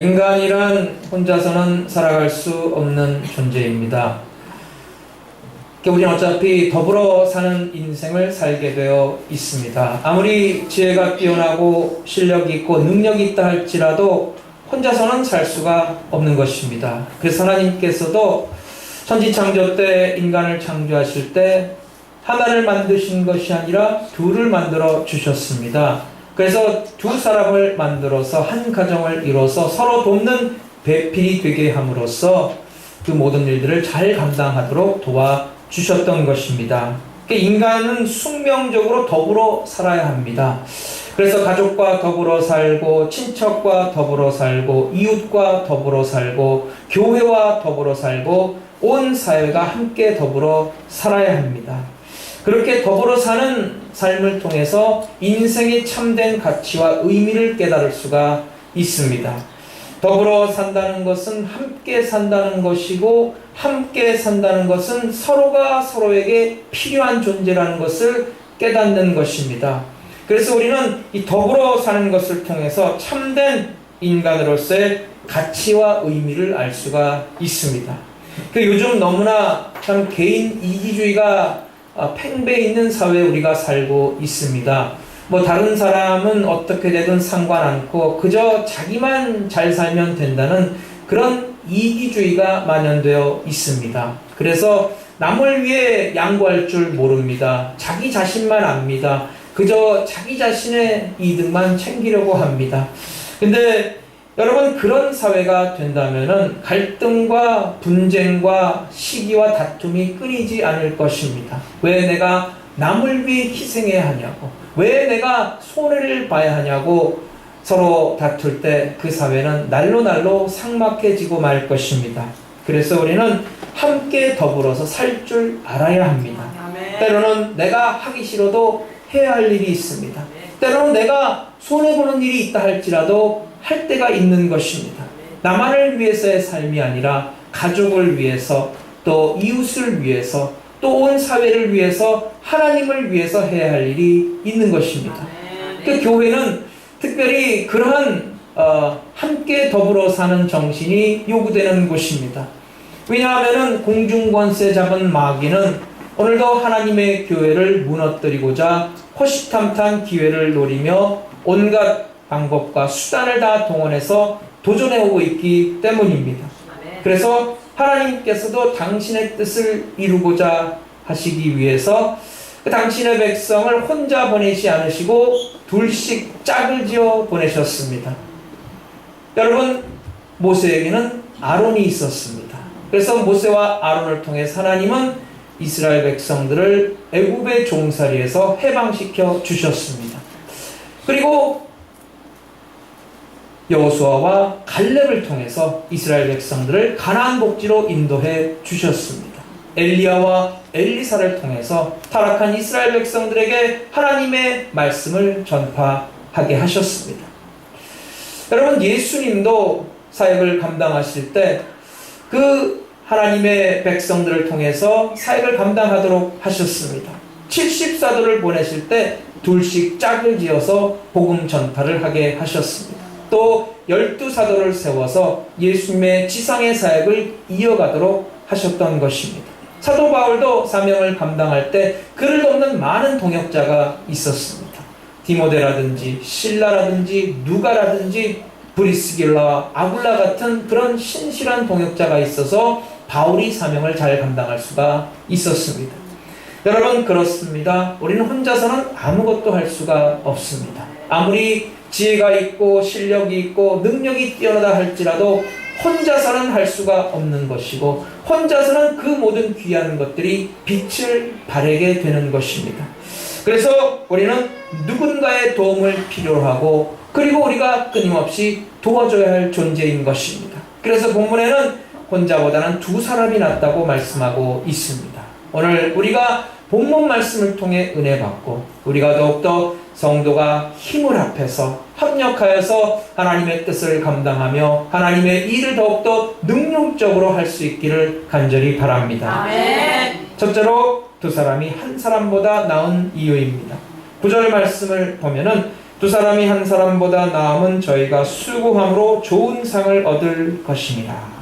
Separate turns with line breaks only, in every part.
인간이란 혼자서는 살아갈 수 없는 존재입니다. 우리는 어차피 더불어 사는 인생을 살게 되어 있습니다. 아무리 지혜가 뛰어나고 실력이 있고 능력이 있다 할지라도 혼자서는 살 수가 없는 것입니다. 그래서 하나님께서도 천지창조 때 인간을 창조하실 때 하나를 만드신 것이 아니라 둘을 만들어 주셨습니다. 그래서 두 사람을 만들어서 한 가정을 이뤄서 서로 돕는 배필이 되게 함으로써 그 모든 일들을 잘 감당하도록 도와주셨던 것입니다. 인간은 숙명적으로 더불어 살아야 합니다. 그래서 가족과 더불어 살고, 친척과 더불어 살고, 이웃과 더불어 살고, 교회와 더불어 살고, 온 사회가 함께 더불어 살아야 합니다. 그렇게 더불어 사는 삶을 통해서 인생의 참된 가치와 의미를 깨달을 수가 있습니다. 더불어 산다는 것은 함께 산다는 것이고, 함께 산다는 것은 서로가 서로에게 필요한 존재라는 것을 깨닫는 것입니다. 그래서 우리는 이 더불어 사는 것을 통해서 참된 인간으로서의 가치와 의미를 알 수가 있습니다. 요즘 너무나 참 개인 이기주의가 팽배해 있는 사회에 우리가 살고 있습니다. 다른 사람은 어떻게 되든 상관 않고 그저 자기만 잘 살면 된다는 그런 이기주의가 만연되어 있습니다. 그래서 남을 위해 양보할 줄 모릅니다. 자기 자신만 압니다. 그저 자기 자신의 이득만 챙기려고 합니다. 근데 여러분, 그런 사회가 된다면은 갈등과 분쟁과 시기와 다툼이 끊이지 않을 것입니다. 왜 내가 남을 위해 희생해야 하냐고, 왜 내가 손해를 봐야 하냐고 서로 다툴 때 그 사회는 날로 삭막해지고 말 것입니다. 그래서 우리는 함께 더불어서 살 줄 알아야 합니다. 때로는 내가 하기 싫어도 해야 할 일이 있습니다. 때로는 내가 손해보는 일이 있다 할지라도 할 때가 있는 것입니다. 나만을 위해서의 삶이 아니라 가족을 위해서, 또 이웃을 위해서, 또 온 사회를 위해서, 하나님을 위해서 해야 할 일이 있는 것입니다. 교회는 특별히 그러한 함께 더불어 사는 정신이 요구되는 곳입니다. 왜냐하면 공중권세 잡은 마귀는 오늘도 하나님의 교회를 무너뜨리고자 호시탐탐 기회를 노리며 온갖 방법과 수단을 다 동원해서 도전해오고 있기 때문입니다. 그래서 하나님께서도 당신의 뜻을 이루고자 하시기 위해서 당신의 백성을 혼자 보내지 않으시고 둘씩 짝을 지어 보내셨습니다. 여러분, 모세에게는 아론이 있었습니다. 그래서 모세와 아론을 통해 하나님은 이스라엘 백성들을 애굽의 종살이에서 해방시켜 주셨습니다. 그리고 여호수아와 갈렙을 통해서 이스라엘 백성들을 가나안 복지로 인도해 주셨습니다. 엘리야와 엘리사를 통해서 타락한 이스라엘 백성들에게 하나님의 말씀을 전파하게 하셨습니다. 여러분, 예수님도 사역을 감당하실 때 그 하나님의 백성들을 통해서 사역을 감당하도록 하셨습니다. 70사도를 보내실 때 둘씩 짝을 지어서 복음 전파를 하게 하셨습니다. 또 12사도를 세워서 예수님의 지상의 사역을 이어가도록 하셨던 것입니다. 사도 바울도 사명을 감당할 때 그를 돕는 많은 동역자가 있었습니다. 디모데라든지 실라라든지 누가라든지 브리스길라와 아굴라 같은 그런 신실한 동역자가 있어서 바울이 사명을 잘 감당할 수가 있었습니다. 여러분, 그렇습니다. 우리는 혼자서는 아무것도 할 수가 없습니다. 아무리 지혜가 있고 실력이 있고 능력이 뛰어나다 할지라도 혼자서는 할 수가 없는 것이고, 혼자서는 그 모든 귀한 것들이 빛을 발하게 되는 것입니다. 그래서 우리는 누군가의 도움을 필요로 하고, 그리고 우리가 끊임없이 도와줘야 할 존재인 것입니다. 그래서 본문에는 혼자보다는 두 사람이 낫다고 말씀하고 있습니다. 오늘 우리가 본문 말씀을 통해 은혜 받고, 우리가 더욱더 성도가 힘을 합해서 협력하여서 하나님의 뜻을 감당하며 하나님의 일을 더욱더 능력적으로 할 수 있기를 간절히 바랍니다. 아멘. 첫째로 두 사람이 한 사람보다 나은 이유입니다. 9절 말씀을 보면은 두 사람이 한 사람보다 나음은 저희가 수고함으로 좋은 상을 얻을 것입니다.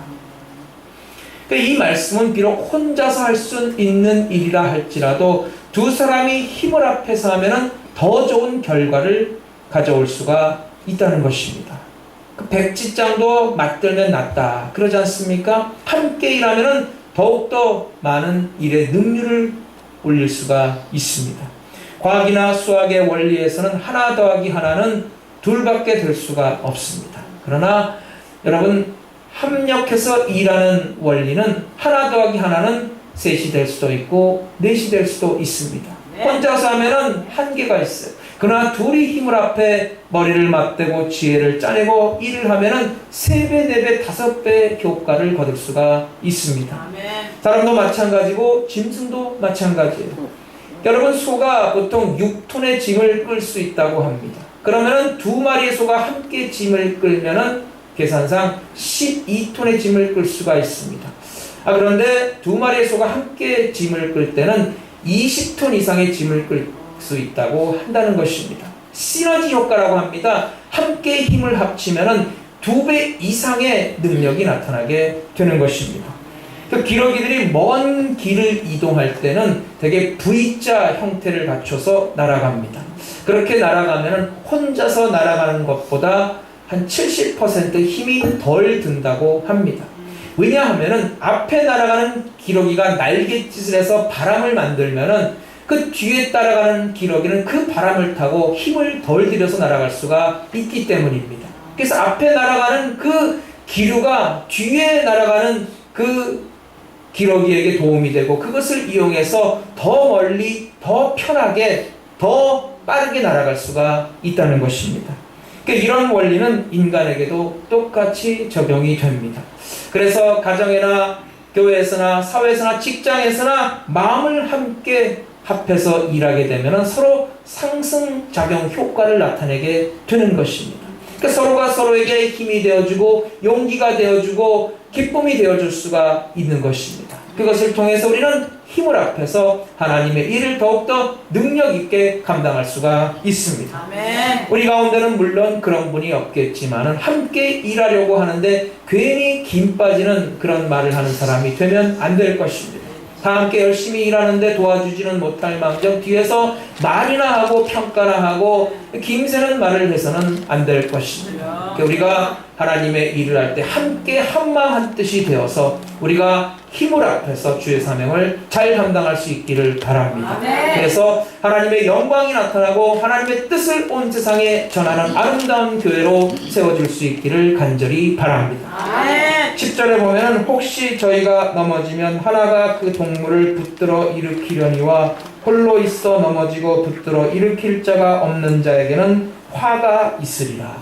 이 말씀은 비록 혼자서 할 수 있는 일이라 할지라도 두 사람이 힘을 합해서 하면 더 좋은 결과를 가져올 수가 있다는 것입니다. 그 백지장도 맞들면 낫다 그러지 않습니까? 함께 일하면 더욱더 많은 일의 능률을 올릴 수가 있습니다. 과학이나 수학의 원리에서는 하나 더하기 하나는 둘밖에 될 수가 없습니다. 그러나 여러분, 합력해서 일하는 원리는 하나 더하기 하나는 셋이 될 수도 있고 넷이 될 수도 있습니다. 혼자서 하면은 한계가 있어요. 그러나 둘이 힘을 합해 머리를 맞대고 지혜를 짜내고 일을 하면은 3배, 4배, 5배 효과를 거둘 수가 있습니다. 사람도 마찬가지고 짐승도 마찬가지예요. 여러분, 소가 보통 6톤의 짐을 끌 수 있다고 합니다. 그러면은 2마리의 소가 함께 짐을 끌면은 계산상 12톤의 짐을 끌 수가 있습니다. 그런데 2마리의 소가 함께 짐을 끌 때는 20톤 이상의 짐을 끌 수 있다고 한다는 것입니다. 시너지 효과라고 합니다. 함께 힘을 합치면은 2배 이상의 능력이 나타나게 되는 것입니다. 그 기러기들이 먼 길을 이동할 때는 되게 V자 형태를 갖춰서 날아갑니다. 그렇게 날아가면 혼자서 날아가는 것보다 한 70% 힘이 덜 든다고 합니다. 왜냐하면 앞에 날아가는 기러기가 날갯짓을 해서 바람을 만들면 그 뒤에 따라가는 기러기는 그 바람을 타고 힘을 덜 들여서 날아갈 수가 있기 때문입니다. 그래서 앞에 날아가는 그 기류가 뒤에 날아가는 그 기러기에게 도움이 되고 그것을 이용해서 더 멀리, 더 편하게, 더 빠르게 날아갈 수가 있다는 것입니다. 그러니까 이런 원리는 인간에게도 똑같이 적용이 됩니다. 그래서 가정이나 교회에서나 사회에서나 직장에서나 마음을 함께 합해서 일하게 되면 서로 상승작용 효과를 나타내게 되는 것입니다. 그러니까 서로가 서로에게 힘이 되어주고 용기가 되어주고 기쁨이 되어줄 수가 있는 것입니다. 그것을 통해서 우리는 힘을 합해서 하나님의 일을 더욱더 능력 있게 감당할 수가 있습니다.
아멘.
우리 가운데는 물론 그런 분이 없겠지만 함께 일하려고 하는데 괜히 김 빠지는 그런 말을 하는 사람이 되면 안 될 것입니다. 다 함께 열심히 일하는데 도와주지는 못할 망정 뒤에서 말이나 하고 평가나 하고 김새는 말을 해서는 안 될 것입니다. 우리가 하나님의 일을 할 때 함께 한마음 한뜻이 되어서 우리가 힘을 합해서 주의 사명을 잘 감당할 수 있기를 바랍니다. 그래서 하나님의 영광이 나타나고 하나님의 뜻을 온 세상에 전하는 아름다운 교회로 세워질 수 있기를 간절히 바랍니다. 10절에 보면 혹시 저희가 넘어지면 하나가 그 동물을 붙들어 일으키려니와 홀로 있어 넘어지고 붙들어 일으킬 자가 없는 자에게는 화가 있으리라.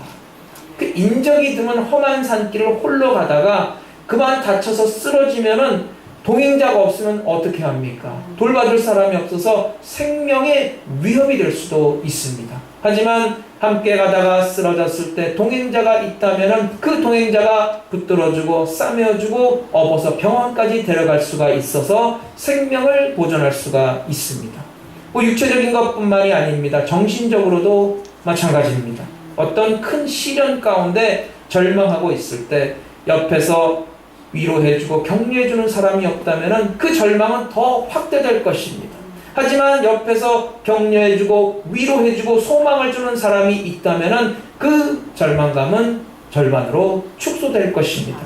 그 인적이 드문 험한 산길을 홀로 가다가 그만 다쳐서 쓰러지면은 동행자가 없으면 어떻게 합니까? 돌봐줄 사람이 없어서 생명의 위협이 될 수도 있습니다. 하지만 함께 가다가 쓰러졌을 때 동행자가 있다면은 그 동행자가 붙들어주고 싸매어주고 업어서 병원까지 데려갈 수가 있어서 생명을 보존할 수가 있습니다. 육체적인 것뿐만이 아닙니다. 정신적으로도 마찬가지입니다. 어떤 큰 시련 가운데 절망하고 있을 때 옆에서 위로해주고 격려해주는 사람이 없다면 그 절망은 더 확대될 것입니다. 하지만 옆에서 격려해주고 위로해주고 소망을 주는 사람이 있다면 그 절망감은 절반으로 축소될 것입니다.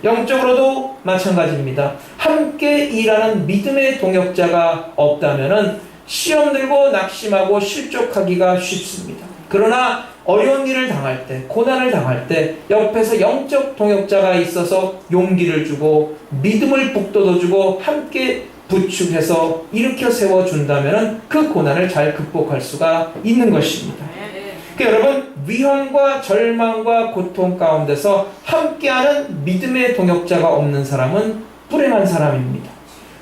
영적으로도 마찬가지입니다. 함께 일하는 믿음의 동역자가 없다면 시험 들고 낙심하고 실족하기가 쉽습니다. 그러나 어려운 일을 당할 때, 고난을 당할 때 옆에서 영적 동역자가 있어서 용기를 주고 믿음을 북돋워주고 함께 부축해서 일으켜 세워준다면 그 고난을 잘 극복할 수가 있는 것입니다. 그러니까 여러분, 위험과 절망과 고통 가운데서 함께하는 믿음의 동역자가 없는 사람은 불행한 사람입니다.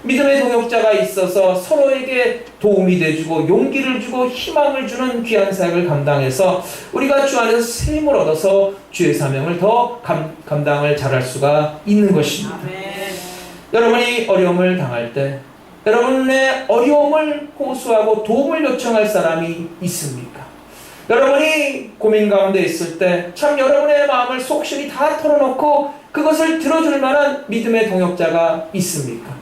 믿음의 동역자가 있어서 서로에게 도움이 돼주고 용기를 주고 희망을 주는 귀한 사역을 감당해서 우리가 주 안에서 샘을 얻어서 주의 사명을 더 감당을 잘할 수가 있는 것입니다. 여러분이 어려움을 당할 때 여러분의 어려움을 호소하고 도움을 요청할 사람이 있습니까? 여러분이 고민 가운데 있을 때 참 여러분의 마음을 속실히 다 털어놓고 그것을 들어줄 만한 믿음의 동역자가 있습니까?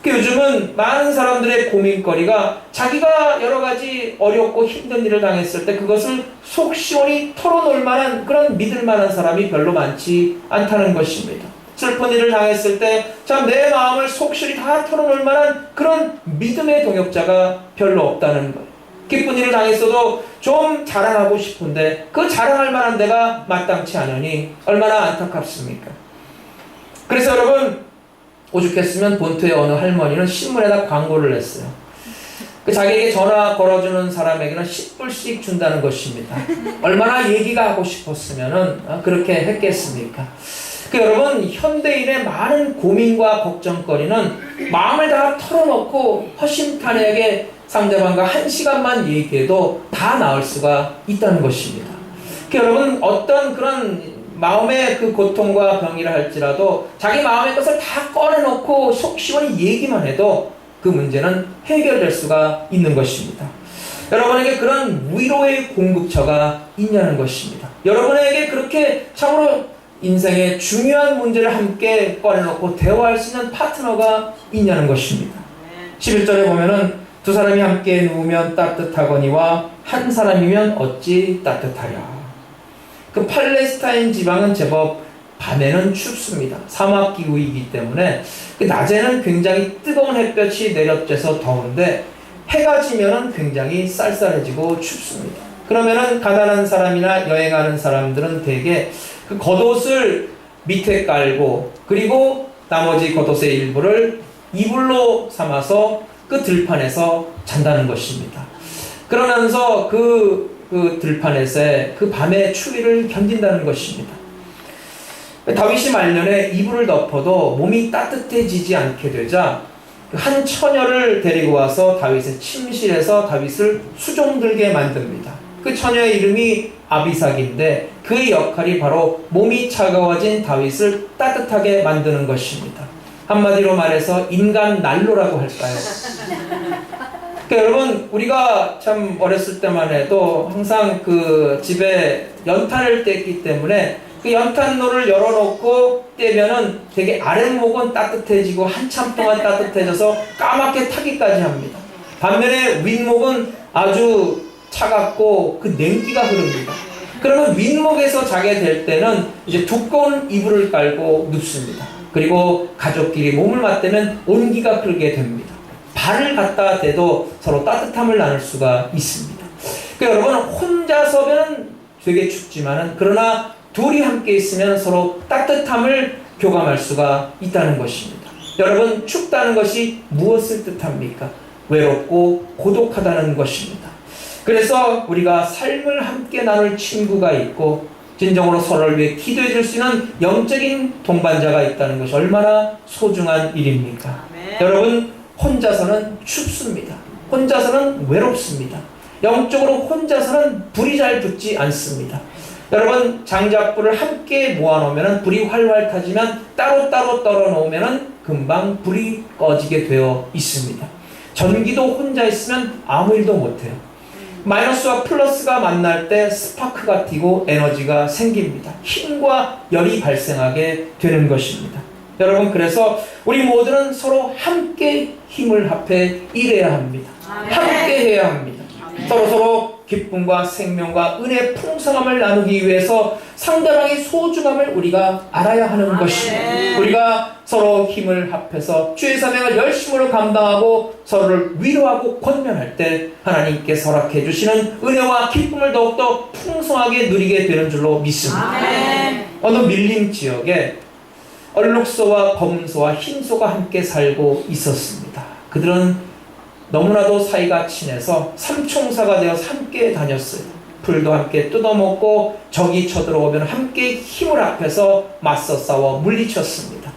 요즘은 많은 사람들의 고민거리가 자기가 여러 가지 어렵고 힘든 일을 당했을 때 그것을 속 시원히 털어놓을 만한 그런 믿을 만한 사람이 별로 많지 않다는 것입니다. 슬픈 일을 당했을 때 참 내 마음을 속실히 다 털어놓을 만한 그런 믿음의 동역자가 별로 없다는 거예요. 기쁜 일을 당했어도 좀 자랑하고 싶은데 그 자랑할 만한 데가 마땅치 않으니 얼마나 안타깝습니까? 그래서 여러분, 오죽했으면 본토의 어느 할머니는 신문에다 광고를 냈어요. 자기에게 전화 걸어주는 사람에게는 10불씩 준다는 것입니다. 얼마나 얘기가 하고 싶었으면 그렇게 했겠습니까? 여러분, 현대인의 많은 고민과 걱정거리는 마음을 다 털어놓고 허심탄회하게 상대방과 1시간만 얘기해도 다 나을 수가 있다는 것입니다. 여러분, 어떤 그런 마음의 그 고통과 병이라 할지라도 자기 마음의 것을 다 꺼내놓고 속 시원히 얘기만 해도 그 문제는 해결될 수가 있는 것입니다. 여러분에게 그런 위로의 공급처가 있냐는 것입니다. 여러분에게 그렇게 참으로 인생의 중요한 문제를 함께 꺼내놓고 대화할 수 있는 파트너가 있냐는 것입니다. 11절에 보면은 두 사람이 함께 누우면 따뜻하거니와 한 사람이면 어찌 따뜻하랴. 그 팔레스타인 지방은 제법 밤에는 춥습니다. 사막기후이기 때문에 낮에는 굉장히 뜨거운 햇볕이 내려쬐서 더운데 해가 지면은 굉장히 쌀쌀해지고 춥습니다. 그러면은 가난한 사람이나 여행하는 사람들은 대개 그 겉옷을 밑에 깔고 그리고 나머지 겉옷의 일부를 이불로 삼아서 그 들판에서 잔다는 것입니다. 그러면서 그 들판에서의 그 밤의 추위를 견딘다는 것입니다. 다윗이 말년에 이불을 덮어도 몸이 따뜻해지지 않게 되자 한 처녀를 데리고 와서 다윗의 침실에서 다윗을 수종들게 만듭니다. 그 처녀의 이름이 아비삭인데 그의 역할이 바로 몸이 차가워진 다윗을 따뜻하게 만드는 것입니다. 한마디로 말해서 인간 난로라고 할까요? 여러분, 우리가 참 어렸을 때만 해도 항상 그 집에 연탄을 뗐기 때문에 그 연탄로를 열어놓고 떼면은 되게 아랫목은 따뜻해지고 한참 동안 따뜻해져서 까맣게 타기까지 합니다. 반면에 윗목은 아주 차갑고 그 냉기가 흐릅니다. 그러면 윗목에서 자게 될 때는 이제 두꺼운 이불을 깔고 눕습니다. 그리고 가족끼리 몸을 맞대면 온기가 흐르게 됩니다. 발을 갖다 대도 서로 따뜻함을 나눌 수가 있습니다. 여러분, 혼자서면 되게 춥지만은 그러나 둘이 함께 있으면 서로 따뜻함을 교감할 수가 있다는 것입니다. 여러분, 춥다는 것이 무엇을 뜻합니까? 외롭고 고독하다는 것입니다. 그래서 우리가 삶을 함께 나눌 친구가 있고 진정으로 서로를 위해 기도해 줄 수 있는 영적인 동반자가 있다는 것이 얼마나 소중한 일입니까? 여러분, 혼자서는 춥습니다. 혼자서는 외롭습니다. 영적으로 혼자서는 불이 잘 붙지 않습니다. 여러분, 장작불을 함께 모아놓으면 불이 활활 타지만 따로따로 떨어놓으면 금방 불이 꺼지게 되어 있습니다. 전기도 혼자 있으면 아무 일도 못해요. 마이너스와 플러스가 만날 때 스파크가 튀고 에너지가 생깁니다. 힘과 열이 발생하게 되는 것입니다. 여러분, 그래서 우리 모두는 서로 함께 힘을 합해 일해야 합니다. 함께 해야 합니다. 서로 기쁨과 생명과 은혜의 풍성함을 나누기 위해서 상대방의 소중함을 우리가 알아야 하는 것입니다. 우리가 서로 힘을 합해서 주의 사명을 열심으로 감당하고 서로를 위로하고 권면할 때 하나님께서 허락해 주시는 은혜와 기쁨을 더욱더 풍성하게 누리게 되는 줄로 믿습니다. 어느 밀림 지역에 얼룩소와 검소와 흰소가 함께 살고 있었습니다. 그들은 너무나도 사이가 친해서 삼총사가 되어서 함께 다녔어요. 풀도 함께 뜯어먹고 적이 쳐들어오면 함께 힘을 합해서 맞서 싸워 물리쳤습니다.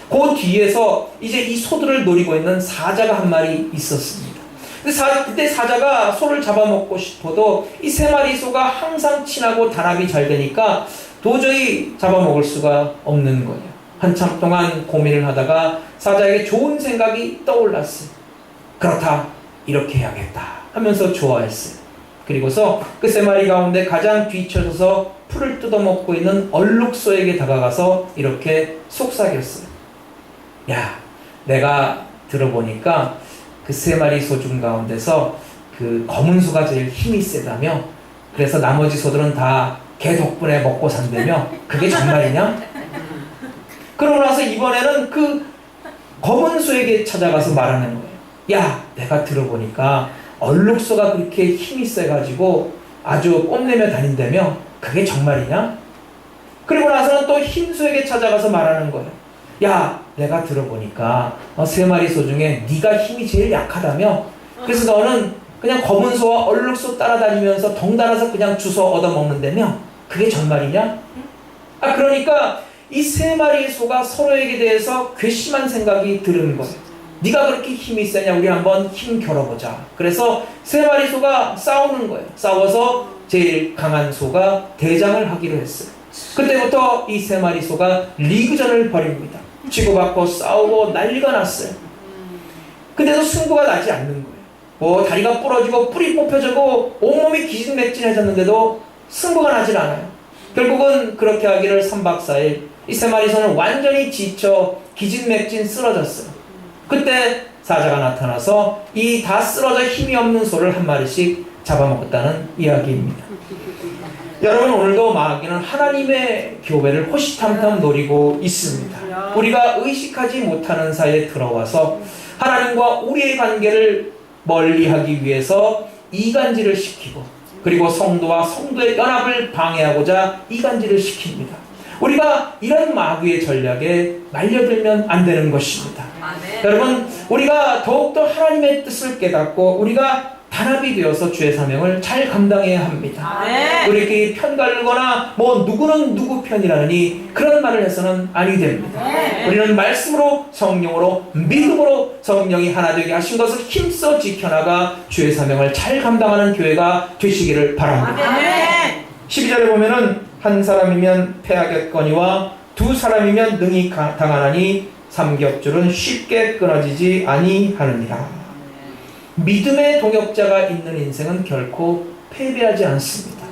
그 뒤에서 이제 이 소들을 노리고 있는 사자가 한 마리 있었습니다. 그때 사자가 소를 잡아먹고 싶어도 이 세 마리 소가 항상 친하고 단합이 잘 되니까 도저히 잡아먹을 수가 없는 거예요. 한참 동안 고민을 하다가 사자에게 좋은 생각이 떠올랐어요. 그렇다, 이렇게 해야겠다 하면서 좋아했어요. 그리고서 그 세 마리 가운데 가장 뒤쳐져서 풀을 뜯어먹고 있는 얼룩소에게 다가가서 이렇게 속삭였어요. 야, 내가 들어보니까 그 세 마리 소 중 가운데서 그 검은 소가 제일 힘이 세다며, 그래서 나머지 소들은 다 걔 덕분에 먹고 산다며. 그게 정말이냐? 그러고 나서 이번에는 그 검은 소에게 찾아가서 말하는 거예요. 야, 내가 들어보니까 얼룩소가 그렇게 힘이 세가지고 아주 뽐내며 다닌다며. 그게 정말이냐? 그리고 나서는 또 흰 소에게 찾아가서 말하는 거예요. 야, 내가 들어보니까 세 마리 소 중에 네가 힘이 제일 약하다며. 그래서 너는 그냥 검은 소와 얼룩소 따라다니면서 덩달아서 그냥 주워 얻어먹는다며. 그게 정말이냐? 그러니까 이 세 마리 소가 서로에게 대해서 괘씸한 생각이 드는 거예요. 네가 그렇게 힘이 세냐? 우리 한번 힘 겨뤄보자. 그래서 세 마리 소가 싸우는 거예요. 싸워서 제일 강한 소가 대장을 하기로 했어요. 그때부터 이 세 마리 소가 리그전을 벌입니다. 치고받고 싸우고 난리가 났어요. 근데도 승부가 나지 않는 거예요. 뭐 다리가 부러지고 뿔이 뽑혀지고 온몸이 기진맥진해졌는데도 승부가 나질 않아요. 결국은 그렇게 하기를 3박 4일 이 세 마리 소는 완전히 지쳐 기진맥진 쓰러졌어요. 그때 사자가 나타나서 이 다 쓰러져 힘이 없는 소를 한 마리씩 잡아먹었다는 이야기입니다. 여러분, 오늘도 마귀는 하나님의 교회를 호시탐탐 노리고 있습니다. 우리가 의식하지 못하는 사이에 들어와서 하나님과 우리의 관계를 멀리하기 위해서 이간질을 시키고, 그리고 성도와 성도의 연합을 방해하고자 이간질을 시킵니다. 우리가 이런 마귀의 전략에 말려들면 안 되는 것입니다. 여러분, 우리가 더욱더 하나님의 뜻을 깨닫고 우리가 단합이 되어서 주의 사명을 잘 감당해야 합니다. 우리끼리 편가르거나 뭐 누구는 누구 편이라느니 그런 말을 해서는 아니 됩니다. 우리는 말씀으로, 성령으로, 믿음으로 성령이 하나 되게 하신 것을 힘써 지켜나가 주의 사명을 잘 감당하는 교회가 되시기를 바랍니다. 12절에 보면은 한 사람이면 패하겠거니와 두 사람이면 능히 당하나니 삼겹줄은 쉽게 끊어지지 아니하느니라. 믿음의 동역자가 있는 인생은 결코 패배하지 않습니다.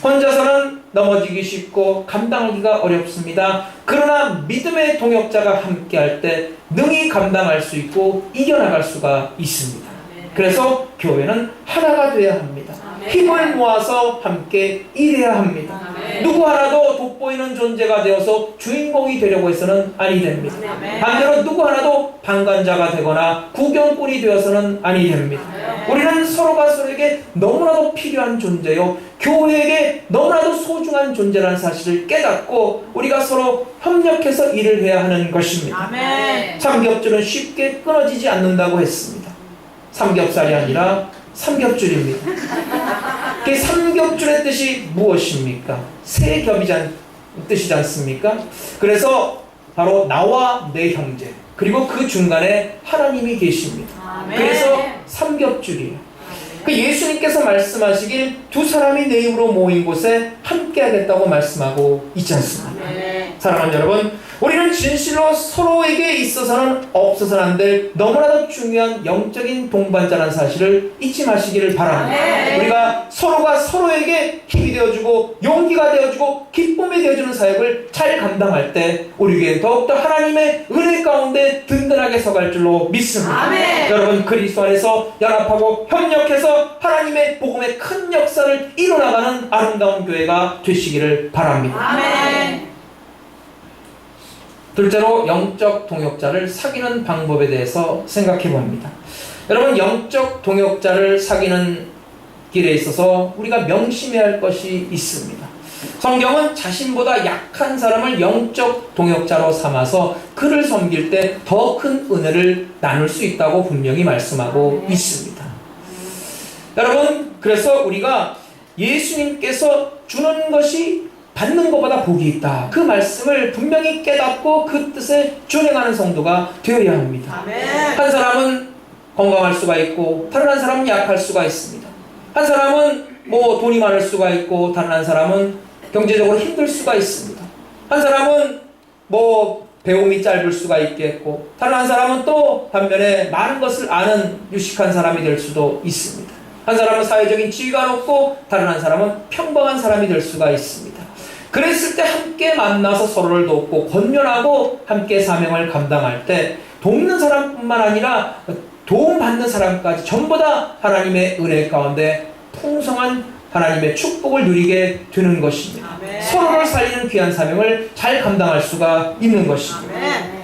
혼자서는 넘어지기 쉽고 감당하기가 어렵습니다. 그러나 믿음의 동역자가 함께할 때 능히 감당할 수 있고 이겨나갈 수가 있습니다. 그래서 교회는 하나가 되어야 합니다. 힘을 모아서 함께 일해야 합니다. 누구 하나도 돋보이는 존재가 되어서 주인공이 되려고 해서는 아니 됩니다. 반대로 누구 하나도 방관자가 되거나 구경꾼이 되어서는 아니 됩니다. 우리는 서로가 서로에게 너무나도 필요한 존재요, 교회에게 너무나도 소중한 존재라는 사실을 깨닫고 우리가 서로 협력해서 일을 해야 하는 것입니다. 삼겹줄은 쉽게 끊어지지 않는다고 했습니다. 삼겹살이 아니라 삼겹줄입니다. 그 삼겹줄의 뜻이 무엇입니까? 세 겹이란 뜻이지 않습니까? 그래서 바로 나와 내 형제, 그리고 그 중간에 하나님이 계십니다. 그래서 삼겹줄이에요. 그 예수님께서 말씀하시길 두 사람이 내 이름으로 모인 곳에 함께 하겠다고 말씀하고 있지 않습니까? 사랑하는 여러분, 우리는 진실로 서로에게 있어서는 없어서는 안 될 너무나도 중요한 영적인 동반자라는 사실을 잊지 마시기를 바랍니다. 우리가 서로가 서로에게 힘이 되어주고 용기가 되어주고 기쁨이 되어주는 사역을 잘 감당할 때 우리에게 더욱더 하나님의 은혜 가운데 든든하게 서갈 줄로 믿습니다. 여러분, 그리스도 안에서 연합하고 협력해서 하나님의 복음의 큰 역사를 이뤄나가는 아름다운 교회가 되시기를 바랍니다. 둘째로 영적 동역자를 사귀는 방법에 대해서 생각해 봅니다. 여러분, 영적 동역자를 사귀는 길에 있어서 우리가 명심해야 할 것이 있습니다. 성경은 자신보다 약한 사람을 영적 동역자로 삼아서 그를 섬길 때 더 큰 은혜를 나눌 수 있다고 분명히 말씀하고 있습니다. 여러분, 그래서 우리가 예수님께서 주는 것이 받는 것보다 복이 있다, 그 말씀을 분명히 깨닫고 그 뜻에 준행하는 성도가 되어야 합니다. 한 사람은 건강할 수가 있고 다른 한 사람은 약할 수가 있습니다. 한 사람은 뭐 돈이 많을 수가 있고 다른 한 사람은 경제적으로 힘들 수가 있습니다. 한 사람은 뭐 배움이 짧을 수가 있겠고 다른 한 사람은 또 반면에 많은 것을 아는 유식한 사람이 될 수도 있습니다. 한 사람은 사회적인 지위가 높고 다른 한 사람은 평범한 사람이 될 수가 있습니다. 그랬을 때 함께 만나서 서로를 돕고 권면하고 함께 사명을 감당할 때 돕는 사람뿐만 아니라 도움받는 사람까지 전부 다 하나님의 은혜 가운데 풍성한 하나님의 축복을 누리게 되는 것입니다.
아멘.
서로를 살리는 귀한 사명을 잘 감당할 수가 있는 것입니다.
아멘.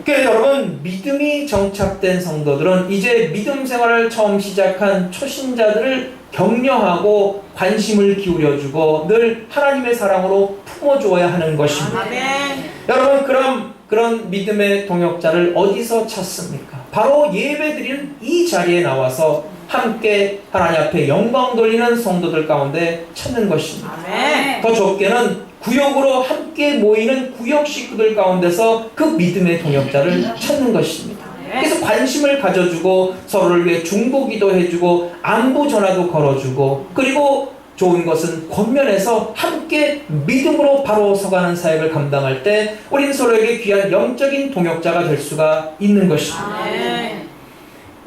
그래서 여러분, 믿음이 정착된 성도들은 이제 믿음 생활을 처음 시작한 초신자들을 격려하고 관심을 기울여주고 늘 하나님의 사랑으로 품어주어야 하는 것입니다.
아멘.
여러분, 그런 믿음의 동역자를 어디서 찾습니까? 바로 예배드리는 이 자리에 나와서 함께 하나님 앞에 영광 돌리는 성도들 가운데 찾는 것입니다.
아멘.
더 좁게는 구역으로 함께 모이는 구역 식구들 가운데서 그 믿음의 동역자를 찾는 것입니다. 그래서 관심을 가져주고 서로를 위해 중보기도 해주고 안부 전화도 걸어주고, 그리고 좋은 것은 권면해서 함께 믿음으로 바로 서가는 사역을 감당할 때 우린 서로에게 귀한 영적인 동역자가 될 수가 있는 것입니다.
아멘.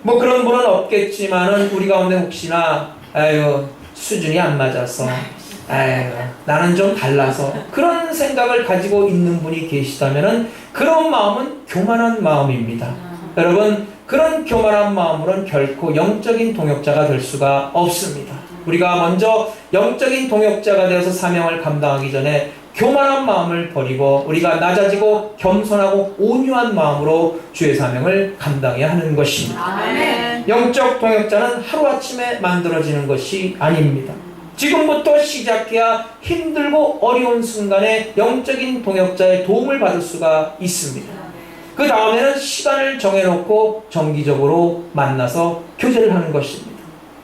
뭐 그런 분은 없겠지만은 우리 가운데 혹시나 수준이 안 맞아서 나는 좀 달라서 그런 생각을 가지고 있는 분이 계시다면은 그런 마음은 교만한 마음입니다. 여러분, 그런 교만한 마음으로는 결코 영적인 동역자가 될 수가 없습니다. 우리가 먼저 영적인 동역자가 되어서 사명을 감당하기 전에 교만한 마음을 버리고 우리가 낮아지고 겸손하고 온유한 마음으로 주의 사명을 감당해야 하는 것입니다.
아멘.
영적 동역자는 하루아침에 만들어지는 것이 아닙니다. 지금부터 시작해야 힘들고 어려운 순간에 영적인 동역자의 도움을 받을 수가 있습니다. 그 다음에는 시간을 정해놓고 정기적으로 만나서 교제를 하는 것입니다.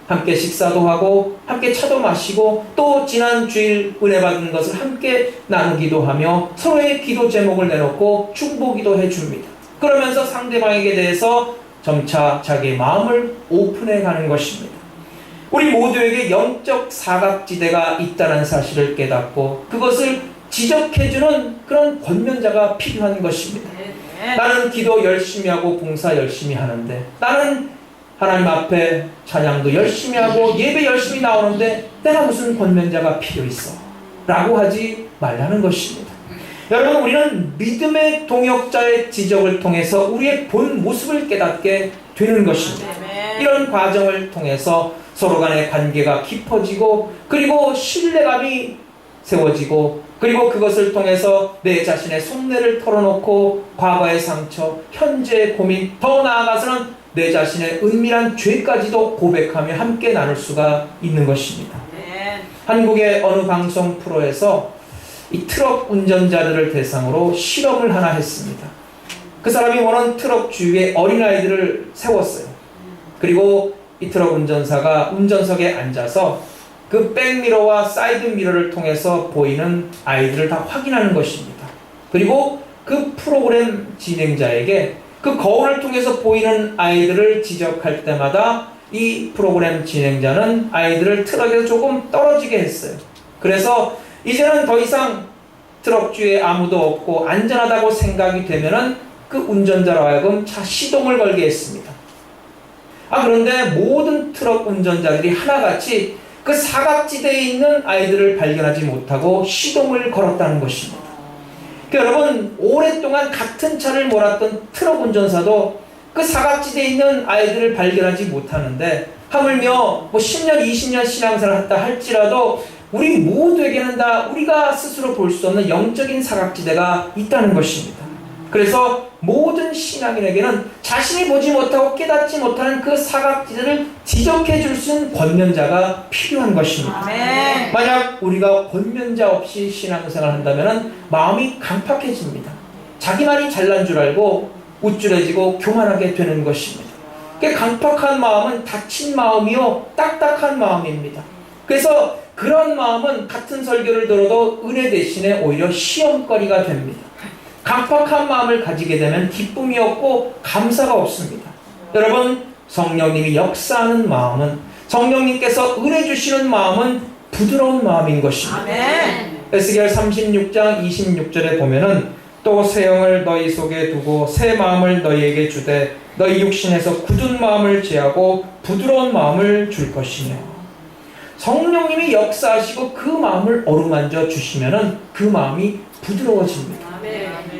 함께 식사도 하고 함께 차도 마시고 또 지난 주일 은혜 받은 것을 함께 나누기도 하며 서로의 기도 제목을 내놓고 중보기도 해줍니다. 그러면서 상대방에게 대해서 점차 자기의 마음을 오픈해 가는 것입니다. 우리 모두에게 영적 사각지대가 있다는 사실을 깨닫고 그것을 지적해주는 그런 권면자가 필요한 것입니다. 나는 기도 열심히 하고 봉사 열심히 하는데, 나는 하나님 앞에 찬양도 열심히 하고 예배 열심히 나오는데 내가 무슨 권면자가 필요 있어? 라고 하지 말라는 것입니다. 여러분, 우리는 믿음의 동역자의 지적을 통해서 우리의 본 모습을 깨닫게 되는 것입니다. 이런 과정을 통해서 서로 간의 관계가 깊어지고 그리고 신뢰감이 세워지고 그리고 그것을 통해서 내 자신의 속내를 털어놓고 과거의 상처, 현재의 고민, 더 나아가서는 내 자신의 은밀한 죄까지도 고백하며 함께 나눌 수가 있는 것입니다. 한국의 어느 방송 프로에서 이 트럭 운전자들을 대상으로 실험을 하나 했습니다. 그 사람이 원하는 트럭 주위에 어린아이들을 세웠어요. 그리고 이 트럭 운전사가 운전석에 앉아서 그 백미러와 사이드 미러를 통해서 보이는 아이들을 다 확인하는 것입니다. 그리고 그 프로그램 진행자에게 그 거울을 통해서 보이는 아이들을 지적할 때마다 이 프로그램 진행자는 아이들을 트럭에서 조금 떨어지게 했어요. 그래서 이제는 더 이상 트럭 주위에 아무도 없고 안전하다고 생각이 되면은 그 운전자로 하여금 시동을 걸게 했습니다. 그런데 모든 트럭 운전자들이 하나같이 그 사각지대에 있는 아이들을 발견하지 못하고 시동을 걸었다는 것입니다. 여러분, 오랫동안 같은 차를 몰았던 트럭 운전사도 그 사각지대에 있는 아이들을 발견하지 못하는데, 하물며 10년, 20년 신앙생활을 했다 할지라도 우리 모두에게는 다 우리가 스스로 볼 수 없는 영적인 사각지대가 있다는 것입니다. 그래서 모든 신앙인에게는 자신이 보지 못하고 깨닫지 못하는 그 사각지대를 지적해 줄 수 있는 권면자가 필요한 것입니다.
아멘.
만약 우리가 권면자 없이 신앙생활을 한다면 마음이 강팍해집니다. 자기 말이 잘난 줄 알고 우쭐해지고 교만하게 되는 것입니다. 강팍한 마음은 닫힌 마음이요 딱딱한 마음입니다. 그래서 그런 마음은 같은 설교를 들어도 은혜 대신에 오히려 시험거리가 됩니다. 강팍한 마음을 가지게 되면 기쁨이 없고 감사가 없습니다. 여러분, 성령님이 역사하는 마음은, 성령님께서 은혜 주시는 마음은 부드러운 마음인 것입니다.
아멘.
에스겔 36장 26절에 보면은 또 새 영을 너희 속에 두고 새 마음을 너희에게 주되 너희 육신에서 굳은 마음을 제하고 부드러운 마음을 줄 것이며. 성령님이 역사하시고 그 마음을 어루만져 주시면은 그 마음이 부드러워집니다.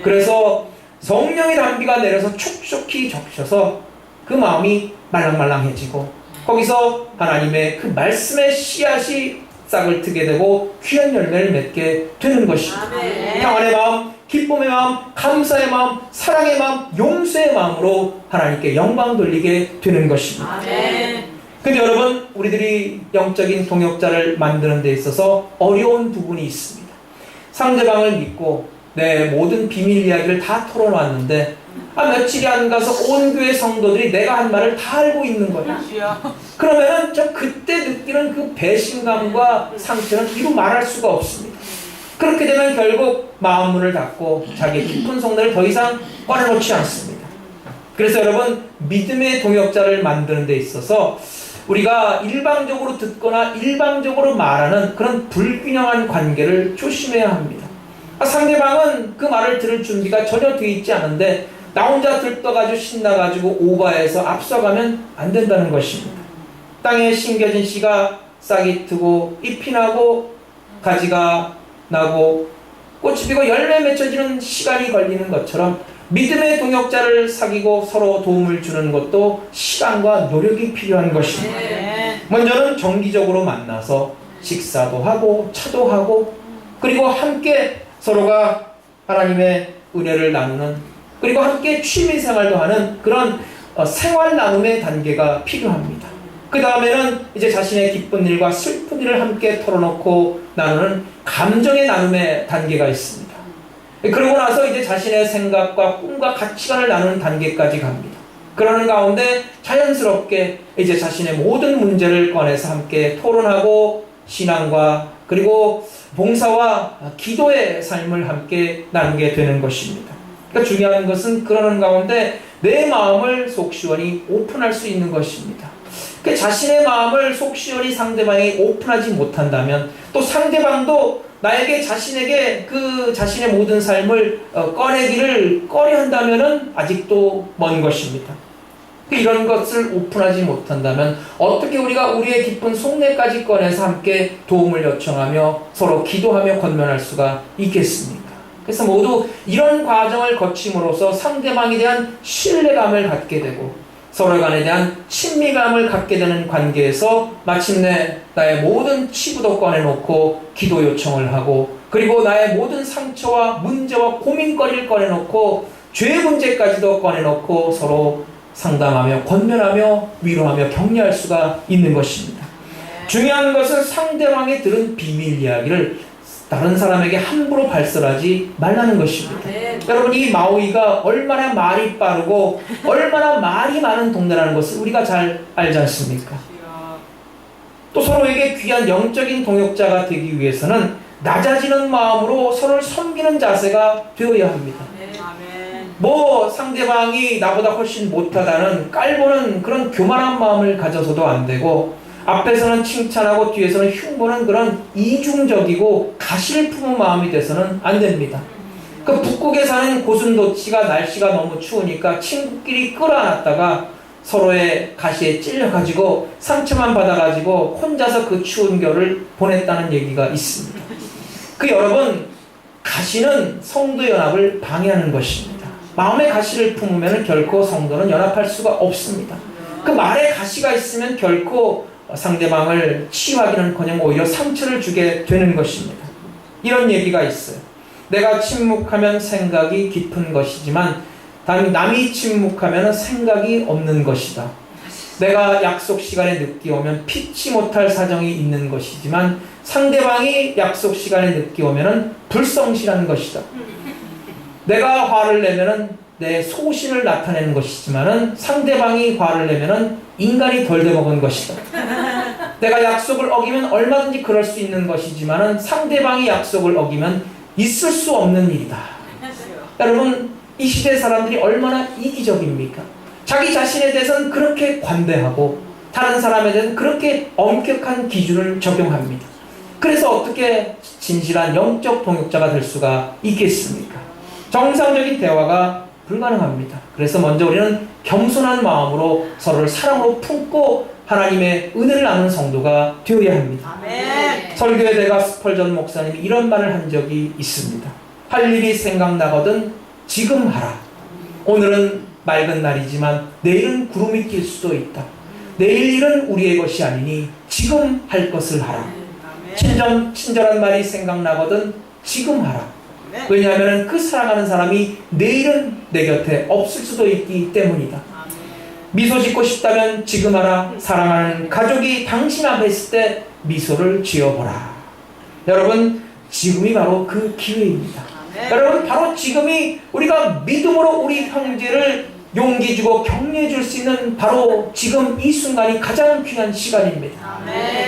그래서 성령의 단비가 내려서 촉촉히 적셔서 그 마음이 말랑말랑해지고 거기서 하나님의 그 말씀의 씨앗이 싹을 트게 되고 귀한 열매를 맺게 되는 것입니다. 평안의 마음, 기쁨의 마음, 감사의 마음, 사랑의 마음, 용서의 마음으로 하나님께 영광 돌리게 되는 것입니다. 근데 여러분, 우리들이 영적인 동역자를 만드는 데 있어서 어려운 부분이 있습니다. 상대방을 믿고 내 모든 비밀 이야기를 다 털어놨는데 며칠이 안 가서 온 교회 성도들이 내가 한 말을 다 알고 있는 거야. 그러면은 저 그때 느끼는 그 배신감과 상처는 이루 말할 수가 없습니다. 그렇게 되면 결국 마음 문을 닫고 자기의 깊은 속내를 더 이상 꺼내놓지 않습니다. 그래서 여러분, 믿음의 동역자를 만드는 데 있어서 우리가 일방적으로 듣거나 일방적으로 말하는 그런 불균형한 관계를 조심해야 합니다. 상대방은 그 말을 들을 준비가 전혀 돼 있지 않은데 나 혼자 들떠가지고 신나가지고 오바해서 앞서가면 안 된다는 것입니다. 땅에 심겨진 씨가 싹이 트고 잎이 나고 가지가 나고 꽃이 피고 열매 맺혀지는 시간이 걸리는 것처럼 믿음의 동역자를 사귀고 서로 도움을 주는 것도 시간과 노력이 필요한 것입니다. 먼저는 정기적으로 만나서 식사도 하고 차도 하고 그리고 함께 서로가 하나님의 은혜를 나누는 그리고 함께 취미생활도 하는 그런 생활 나눔의 단계가 필요합니다. 그 다음에는 이제 자신의 기쁜 일과 슬픈 일을 함께 털어놓고 나누는 감정의 나눔의 단계가 있습니다. 그러고 나서 이제 자신의 생각과 꿈과 가치관을 나누는 단계까지 갑니다. 그러는 가운데 자연스럽게 이제 자신의 모든 문제를 꺼내서 함께 토론하고 신앙과 그리고 봉사와 기도의 삶을 함께 나누게 되는 것입니다. 그러니까 중요한 것은 그러는 가운데 내 마음을 속 시원히 오픈할 수 있는 것입니다. 자신의 마음을 속 시원히 상대방에게 오픈하지 못한다면 또 상대방도 나에게 자신에게 그 자신의 모든 삶을 꺼내기를 꺼려한다면 아직도 먼 것입니다. 이런 것을 오픈하지 못한다면 어떻게 우리가 우리의 깊은 속내까지 꺼내서 함께 도움을 요청하며 서로 기도하며 권면할 수가 있겠습니까? 그래서 모두 이런 과정을 거침으로써 상대방에 대한 신뢰감을 갖게 되고 서로 간에 대한 친밀감을 갖게 되는 관계에서 마침내 나의 모든 치부도 꺼내놓고 기도 요청을 하고 그리고 나의 모든 상처와 문제와 고민거리를 꺼내놓고 죄 문제까지도 꺼내놓고 서로 상담하며 권면하며 위로하며 격려할 수가 있는 것입니다. 중요한 것은 상대방이 들은 비밀 이야기를 다른 사람에게 함부로 발설하지 말라는 것입니다. 여러분, 이 마우이가 얼마나 말이 빠르고 얼마나 말이 많은 동네라는 것을 우리가 잘 알지 않습니까? 또 서로에게 귀한 영적인 동역자가 되기 위해서는 낮아지는 마음으로 서로를 섬기는 자세가 되어야 합니다. 뭐 상대방이 나보다 훨씬 못하다는 깔보는 그런 교만한 마음을 가져서도 안 되고 앞에서는 칭찬하고 뒤에서는 흉보는 그런 이중적이고 가시를 품은 마음이 돼서는 안 됩니다. 그 북극에 사는 고슴도치가 날씨가 너무 추우니까 친구끼리 끌어안았다가 서로의 가시에 찔려가지고 상처만 받아가지고 혼자서 그 추운 겨울을 보냈다는 얘기가 있습니다. 여러분, 가시는 성도 연합을 방해하는 것입니다. 마음의 가시를 품으면 결코 성도는 연합할 수가 없습니다. 그 말에 가시가 있으면 결코 상대방을 치유하기는커녕 오히려 상처를 주게 되는 것입니다. 이런 얘기가 있어요. 내가 침묵하면 생각이 깊은 것이지만 남이 침묵하면 생각이 없는 것이다. 내가 약속 시간에 늦게 오면 피치 못할 사정이 있는 것이지만 상대방이 약속 시간에 늦게 오면 불성실한 것이다. 내가 화를 내면 내 소신을 나타내는 것이지만 상대방이 화를 내면 인간이 덜 돼먹은 것이다. 내가 약속을 어기면 얼마든지 그럴 수 있는 것이지만 상대방이 약속을 어기면 있을 수 없는 일이다. 여러분, 이 시대 사람들이 얼마나 이기적입니까? 자기 자신에 대해서는 그렇게 관대하고 다른 사람에 대해서는 그렇게 엄격한 기준을 적용합니다. 그래서 어떻게 진실한 영적 동역자가 될 수가 있겠습니까? 정상적인 대화가 불가능합니다. 그래서 먼저 우리는 겸손한 마음으로 서로를 사랑으로 품고 하나님의 은혜를 나누는 성도가 되어야 합니다.
아멘.
설교의 대가 스펄전 목사님이 이런 말을 한 적이 있습니다. 할 일이 생각나거든 지금 하라. 오늘은 맑은 날이지만 내일은 구름이 낄 수도 있다. 내일 일은 우리의 것이 아니니 지금 할 것을 하라. 친절한 말이 생각나거든 지금 하라. 왜냐하면 그 사랑하는 사람이 내일은 내 곁에 없을 수도 있기 때문이다. 미소 짓고 싶다면 지금 하라. 사랑하는 가족이 당신 앞에 있을 때 미소를 지어보라. 여러분, 지금이 바로 그 기회입니다. 여러분, 바로 지금이 우리가 믿음으로 우리 형제를 용기 주고 격려해 줄 수 있는 바로 지금 이 순간이 가장 귀한 시간입니다.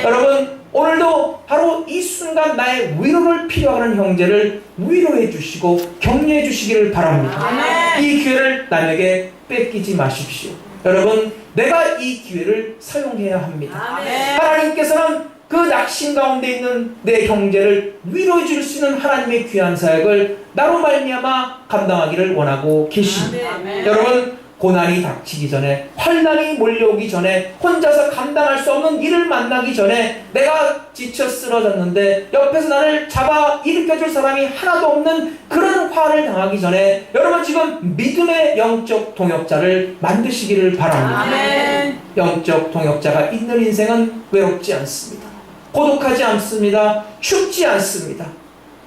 여러분, 오늘도 바로 이 순간 나의 위로를 필요하는 형제를 위로해 주시고 격려해 주시기를 바랍니다. 이 기회를 남에게 뺏기지 마십시오. 여러분, 내가 이 기회를 사용해야 합니다. 하나님께서는 그 낙심 가운데 있는 내 형제를 위로해 줄 수 있는 하나님의 귀한 사역을 나로 말미암아 감당하기를 원하고 계십니다. 여러분, 고난이 닥치기 전에, 환난이 몰려오기 전에, 혼자서 감당할 수 없는 일을 만나기 전에, 내가 지쳐 쓰러졌는데 옆에서 나를 잡아 일으켜줄 사람이 하나도 없는 그런 화를 당하기 전에, 여러분 지금 믿음의 영적 동역자를 만드시기를 바랍니다.
아멘.
영적 동역자가 있는 인생은 외롭지 않습니다. 고독하지 않습니다. 춥지 않습니다.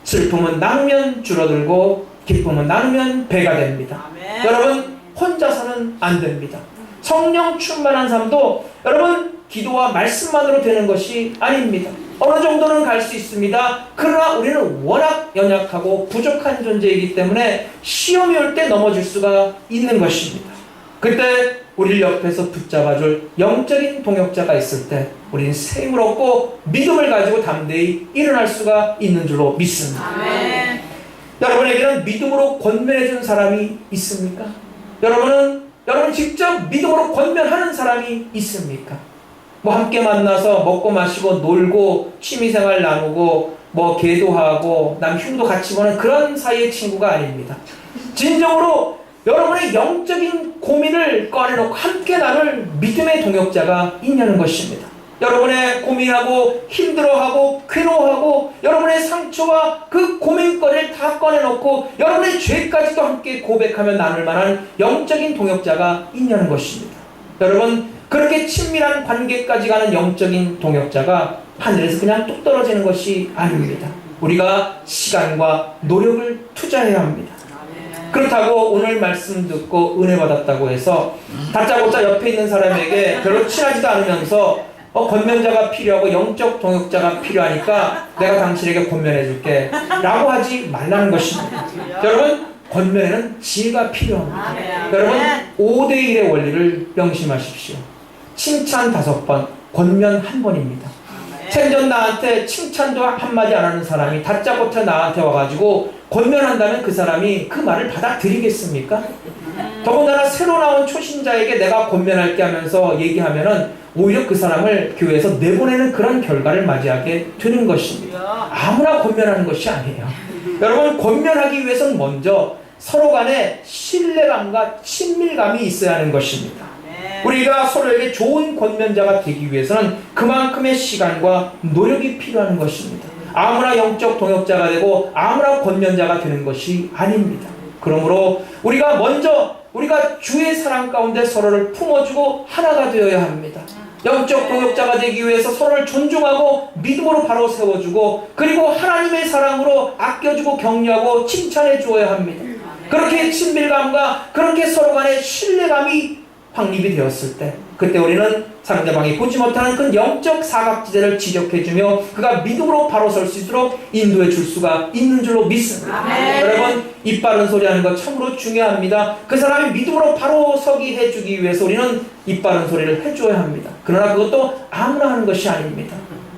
슬픔은 나누면 줄어들고 기쁨은 나누면 배가 됩니다.
아멘.
여러분, 혼자서는 안 됩니다. 성령 충만한 삶도 여러분 기도와 말씀만으로 되는 것이 아닙니다. 어느 정도는 갈 수 있습니다. 그러나 우리는 워낙 연약하고 부족한 존재이기 때문에 시험이 올 때 넘어질 수가 있는 것입니다. 그때 우리를 옆에서 붙잡아줄 영적인 동역자가 있을 때 우리는 새 힘을 얻고 믿음을 가지고 담대히 일어날 수가 있는 줄로 믿습니다.
아멘.
여러분에게는 믿음으로 권면해준 사람이 있습니까? 여러분 직접 믿음으로 권면하는 사람이 있습니까? 뭐 함께 만나서 먹고 마시고 놀고 취미생활 나누고 뭐 계도하고 남 흉도 같이 보는 그런 사이의 친구가 아닙니다. 진정으로 여러분의 영적인 고민을 꺼내놓고 함께 나눌 믿음의 동역자가 있냐는 것입니다. 여러분의 고민하고 힘들어하고 괴로워하고 여러분의 상처와 그 고민거리를 다 꺼내놓고 여러분의 죄까지도 함께 고백하며 나눌 만한 영적인 동역자가 있냐는 것입니다. 여러분, 그렇게 친밀한 관계까지 가는 영적인 동역자가 하늘에서 그냥 뚝 떨어지는 것이 아닙니다. 우리가 시간과 노력을 투자해야 합니다. 그렇다고 오늘 말씀 듣고 은혜 받았다고 해서 다짜고짜 옆에 있는 사람에게 별로 친하지도 않으면서 권면자가 필요하고 영적 동역자가 필요하니까 내가 당신에게 권면해 줄게 라고 하지 말라는 것입니다. 여러분, 권면에는 지혜가 필요합니다. 여러분, 5대1의 원리를 명심하십시오. 칭찬 5번, 권면 1번입니다. 생전 나한테 칭찬도 한마디 안 하는 사람이 다짜고짜 나한테 와가지고 권면한다면 그 사람이 그 말을 받아들이겠습니까? 더군다나 새로 나온 초신자에게 내가 권면할게 하면서 얘기하면은 오히려 그 사람을 교회에서 내보내는 그런 결과를 맞이하게 되는 것입니다. 아무나 권면하는 것이 아니에요. 여러분, 권면하기 위해서는 먼저 서로 간에 신뢰감과 친밀감이 있어야 하는 것입니다. 우리가 서로에게 좋은 권면자가 되기 위해서는 그만큼의 시간과 노력이 필요한 것입니다. 아무나 영적 동역자가 되고 아무나 권면자가 되는 것이 아닙니다. 그러므로 우리가 주의 사랑 가운데 서로를 품어주고 하나가 되어야 합니다. 영적 동역자가 되기 위해서 서로를 존중하고 믿음으로 바로 세워주고 그리고 하나님의 사랑으로 아껴주고 격려하고 칭찬해 주어야 합니다. 그렇게 친밀감과 그렇게 서로 간의 신뢰감이 확립이 되었을 때 그때 우리는 상대방이 보지 못하는 그 영적 사각지대를 지적해주며 그가 믿음으로 바로 설 수 있도록 인도해 줄 수가 있는 줄로 믿습니다. 여러분, 입 바른 소리 하는 것 참으로 중요합니다. 그 사람이 믿음으로 바로 서게 해주기 위해서 우리는 입 바른 소리를 해줘야 합니다. 그러나 그것도 아무나 하는 것이 아닙니다.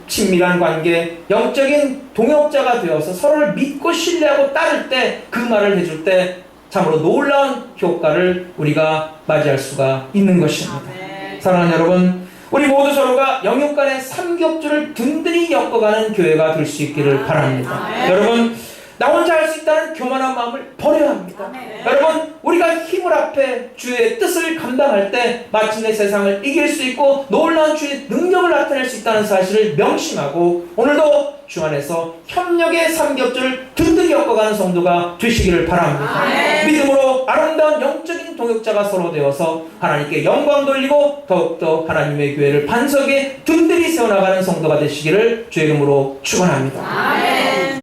친밀한 관계, 영적인 동역자가 되어서 서로를 믿고 신뢰하고 따를 때 그 말을 해줄 때 참으로 놀라운 효과를 우리가 맞이할 수가 있는 것입니다. 사랑하는 여러분, 우리 모두 서로가 영육 간의 삼겹줄을 든든히 엮어가는 교회가 될 수 있기를 바랍니다. 여러분, 나 혼자 할 수 있다는 교만한 마음을 버려야 합니다. 여러분, 우리가 힘을 합해 주의 뜻을 감당할 때 마침내 세상을 이길 수 있고 놀라운 주의 능력을 나타낼 수 있다는 사실을 명심하고 오늘도 주 안에서 협력의 삼겹줄을 든든히 엮어가는 성도가 되시기를 바랍니다. 믿음으로 아름다운 영적인 동역자가 서로 되어서 하나님께 영광 돌리고 더욱더 하나님의 교회를 반석에 든든히 세워나가는 성도가 되시기를 주의 이름으로 축원합니다.